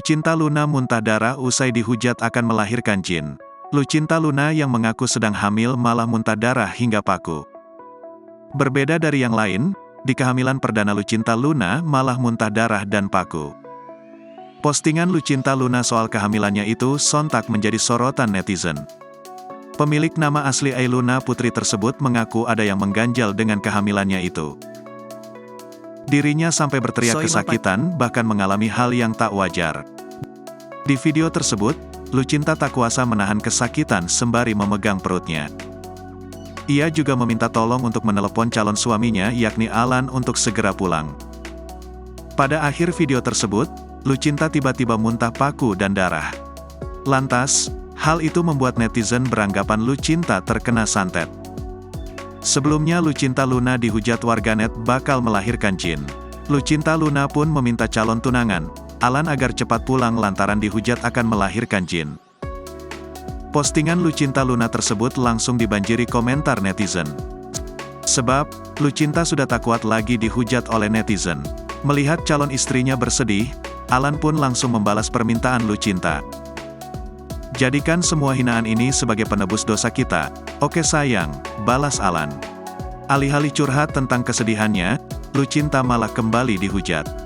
Lucinta Luna muntah darah usai dihujat akan melahirkan jin. Lucinta Luna yang mengaku sedang hamil malah muntah darah hingga paku. Berbeda dari yang lain, di kehamilan perdana Lucinta Luna malah muntah darah dan paku. Postingan Lucinta Luna soal kehamilannya itu sontak menjadi sorotan netizen. Pemilik nama asli Ailuna Putri tersebut mengaku ada yang mengganjal dengan kehamilannya itu. Dirinya sampai berteriak kesakitan, bahkan mengalami hal yang tak wajar. Di video tersebut, Lucinta tak kuasa menahan kesakitan sembari memegang perutnya. Ia juga meminta tolong untuk menelepon calon suaminya yakni Alan untuk segera pulang. Pada akhir video tersebut, Lucinta tiba-tiba muntah paku dan darah. Lantas, hal itu membuat netizen beranggapan Lucinta terkena santet. Sebelumnya Lucinta Luna dihujat warganet bakal melahirkan jin. Lucinta Luna pun meminta calon tunangan, Alan agar cepat pulang lantaran dihujat akan melahirkan jin. Postingan Lucinta Luna tersebut langsung dibanjiri komentar netizen. Sebab, Lucinta sudah tak kuat lagi dihujat oleh netizen. Melihat calon istrinya bersedih, Alan pun langsung membalas permintaan Lucinta. Jadikan semua hinaan ini sebagai penebus dosa kita. Oke sayang, balas Alan. Alih-alih curhat tentang kesedihannya, Lucinta malah kembali dihujat.